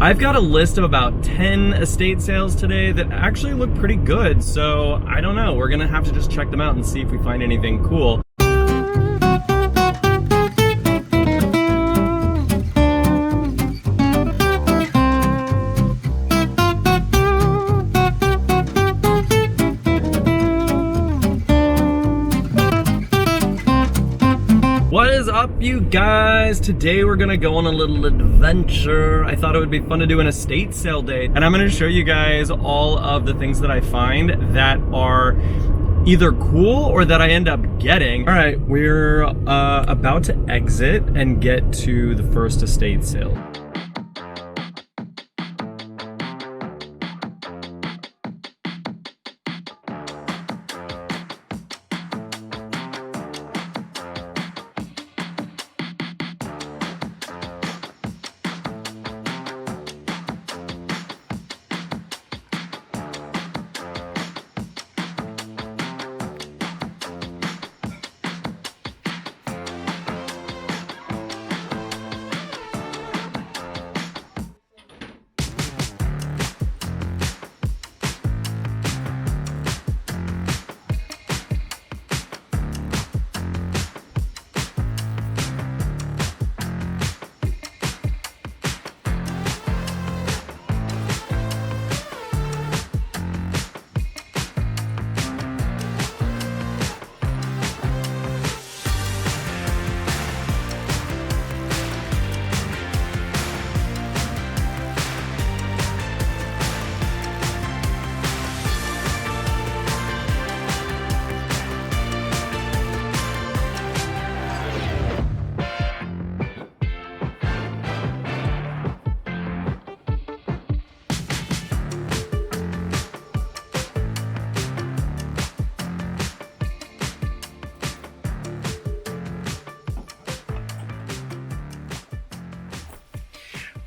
I've got a list of about 10 estate sales today that actually look pretty good, so I don't know. We're gonna have to just check them out and see if we find anything cool. What is up, you guys? Today we're gonna go on a little adventure. I thought it would be fun to do an estate sale day, and I'm gonna show you guys all of the things that I find that are either cool or that I end up getting. All right, we're about to exit and get to the first estate sale.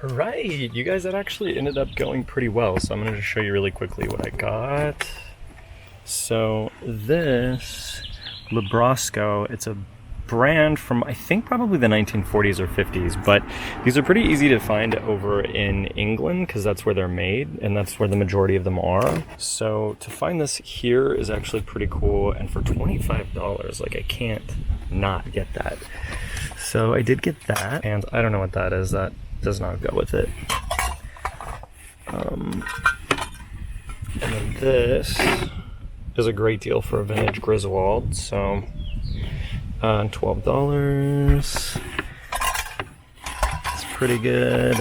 Right, you guys, that actually ended up going pretty well, so I'm going to just show you really quickly what I got. So this Labrosco, it's a brand from I think probably the 1940s or 50s, but these are pretty easy to find over in England because that's where they're made and that's where the majority of them are. So to find this here is actually pretty cool, and for $25, like, I can't not get that. So I did get that, and I don't know what that is. That does not go with it. And then this is a great deal for a vintage Griswold, so $12. It's pretty good.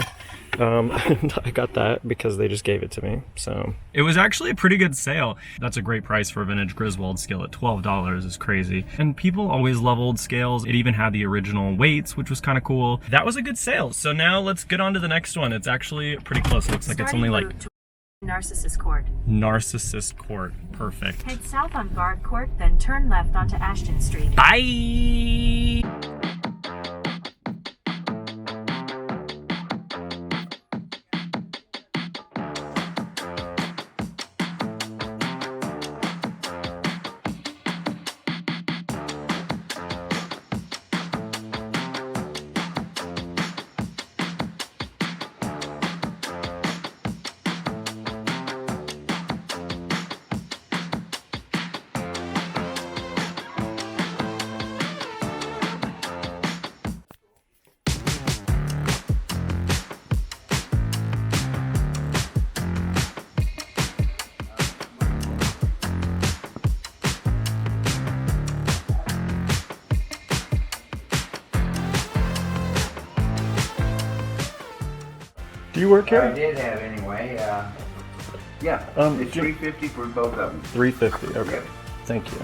And I got that because they just gave it to me, so. It was actually a pretty good sale. That's a great price for a vintage Griswold scale at $12 is crazy. And people always love old scales. It even had the original weights, which was kind of cool. That was a good sale. So now let's get on to the next one. It's actually pretty close. It looks like it's only like Narcissus Court. Narcissus Court, perfect. Head south on Guard Court, then turn left onto Ashton Street. Bye! Do you work here? I did have anyway. Yeah. It's $3.50 for both of them. $3.50. Okay. Yep. Thank you.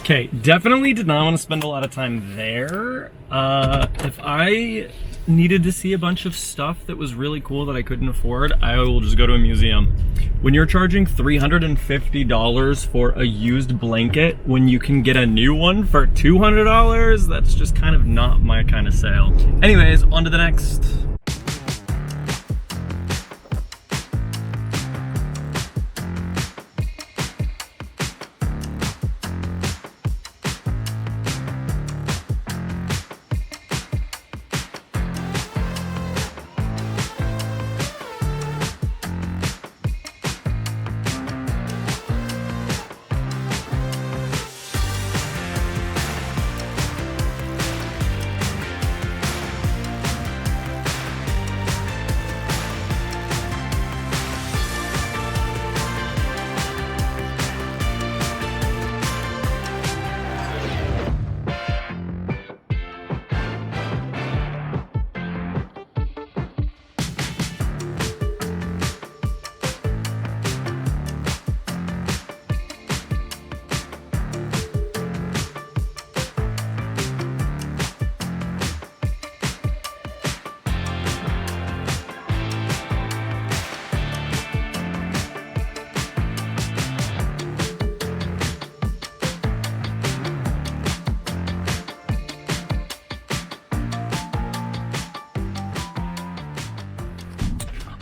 Okay, definitely did not want to spend a lot of time there. If I needed to see a bunch of stuff that was really cool that I couldn't afford, I will just go to a museum. When you're charging $350 for a used blanket when you can get a new one for $200, that's just kind of not my kind of sale. Anyways, on to the next.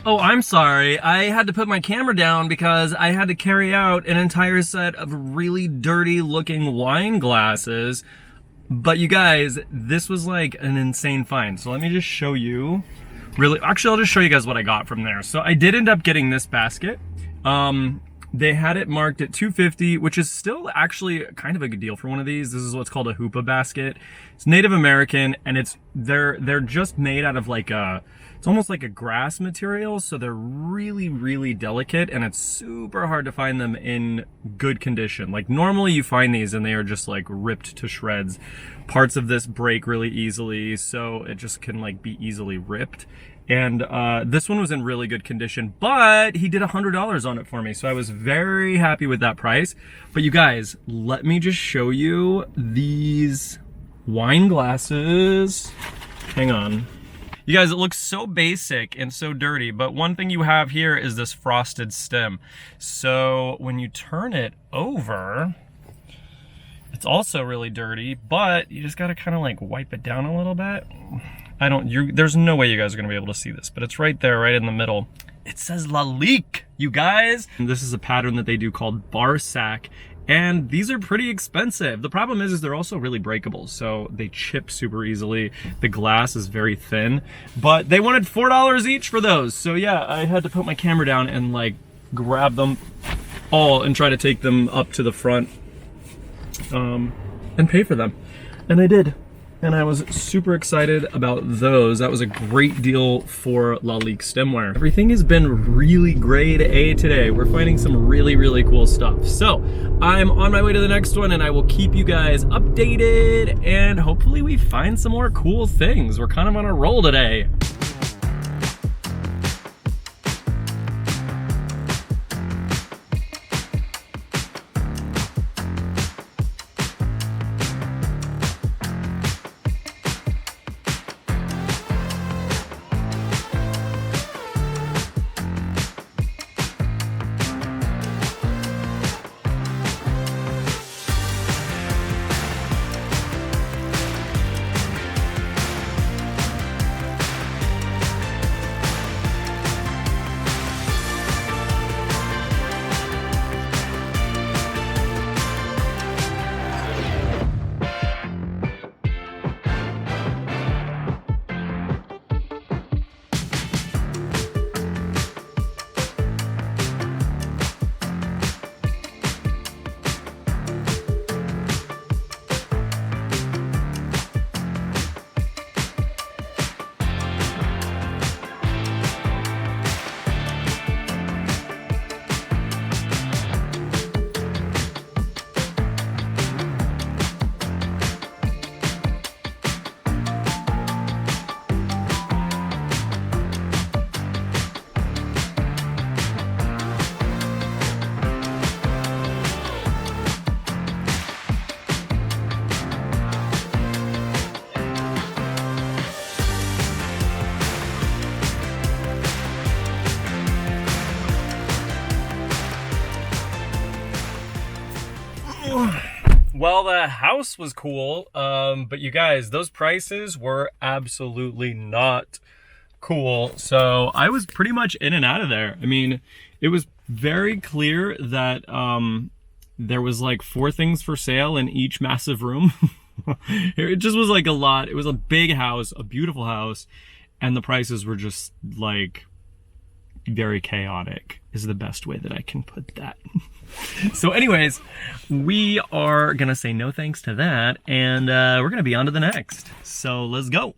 Oh, I'm sorry. I had to put my camera down because I had to carry out an entire set of really dirty looking wine glasses. But you guys, this was like an insane find. So let me just show you. Actually, I'll just show you guys what I got from there. So I did end up getting this basket. They had it marked at $2.50, which is still actually kind of a good deal for one of these. This is what's called a hoopah basket. It's Native American, and they're just made out of like it's almost like a grass material, so they're really, really delicate, and it's super hard to find them in good condition. Like normally you find these and they are just like ripped to shreds. Parts of this break really easily, so it just can like be easily ripped. And this one was in really good condition, but he did $100 on it for me, so I was very happy with that price. But you guys, let me just show you these wine glasses. Hang on. You guys, it looks so basic and so dirty, but one thing you have here is this frosted stem. So when you turn it over, it's also really dirty, but you just gotta kind of like wipe it down a little bit. There's no way you guys are gonna be able to see this, but it's right there, right in the middle. It says Lalique, you guys. And this is a pattern that they do called bar sack, and these are pretty expensive. The problem is they're also really breakable, so they chip super easily. The glass is very thin, but they wanted $4 each for those. So yeah, I had to put my camera down and like grab them all and try to take them up to the front and pay for them. And I did. And I was super excited about those. That was a great deal for Lalique stemware. Everything has been really grade A today. We're finding some really, really cool stuff. So I'm on my way to the next one, and I will keep you guys updated, and hopefully we find some more cool things. We're kind of on a roll today. Well, the house was cool, but you guys, those prices were absolutely not cool. So I was pretty much in and out of there. I mean, it was very clear that there was like 4 things for sale in each massive room. It just was like a lot. It was a big house, a beautiful house, and the prices were just like very chaotic is the best way that I can put that. So anyways, we are gonna say no thanks to that, and we're gonna be on to the next. So let's go.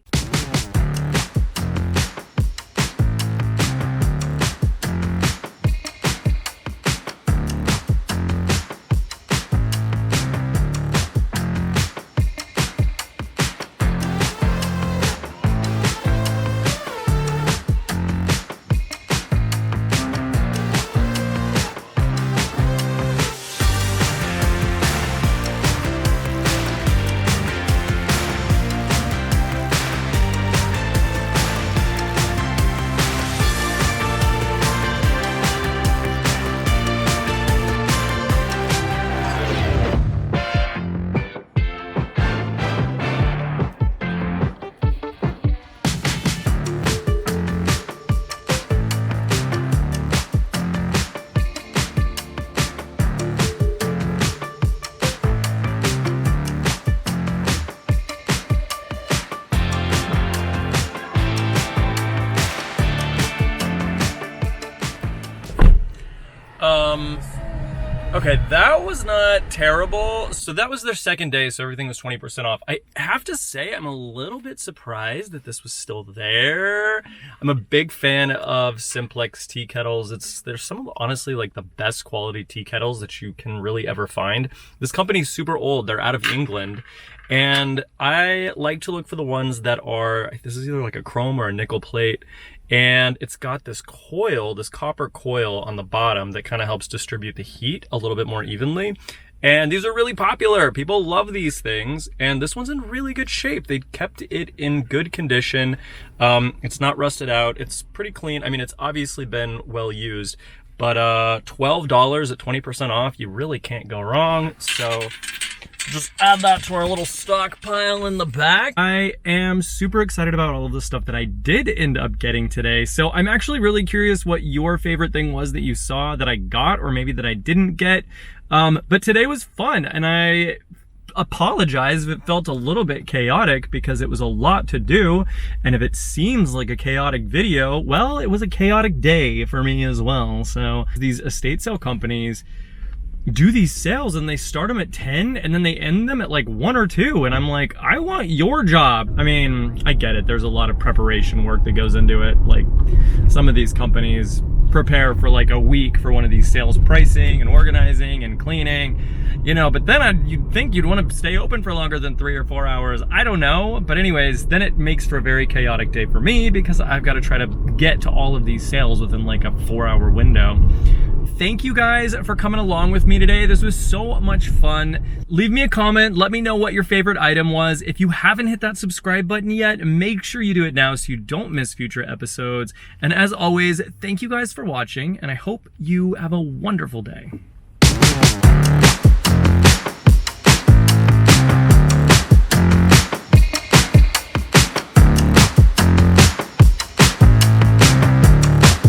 Okay, that was not terrible. So that was their second day, so everything was 20% off. I have to say, I'm a little bit surprised that this was still there. I'm a big fan of Simplex tea kettles. There's some of, honestly, like the best quality tea kettles that you can really ever find. This company's super old. They're out of England. And I like to look for the ones that are, this is either like a chrome or a nickel plate. And it's got this coil, this copper coil on the bottom that kind of helps distribute the heat a little bit more evenly. And these are really popular. People love these things. And this one's in really good shape. They kept it in good condition. It's not rusted out. It's pretty clean. I mean, it's obviously been well used. But $12 at 20% off, you really can't go wrong. So just add that to our little stockpile in the back. I am super excited about all of the stuff that I did end up getting today. So I'm actually really curious what your favorite thing was that you saw that I got, or maybe that I didn't get. But today was fun, and I apologize if it felt a little bit chaotic because it was a lot to do. And if it seems like a chaotic video, well, it was a chaotic day for me as well. So these estate sale companies do these sales and they start them at 10 and then they end them at like 1 or 2, and I'm like, I want your job. I mean, I get it, there's a lot of preparation work that goes into it. Like, some of these companies prepare for like a week for one of these sales, pricing and organizing and cleaning, you know, but then you'd think you'd want to stay open for longer than 3 or 4 hours. I don't know, but anyways, then it makes for a very chaotic day for me because I've got to try to get to all of these sales within like a 4-hour window. Thank you guys for coming along with me today. This was so much fun. Leave me a comment. Let me know what your favorite item was. If you haven't hit that subscribe button yet, make sure you do it now so you don't miss future episodes. And as always, thank you guys for watching, and I hope you have a wonderful day.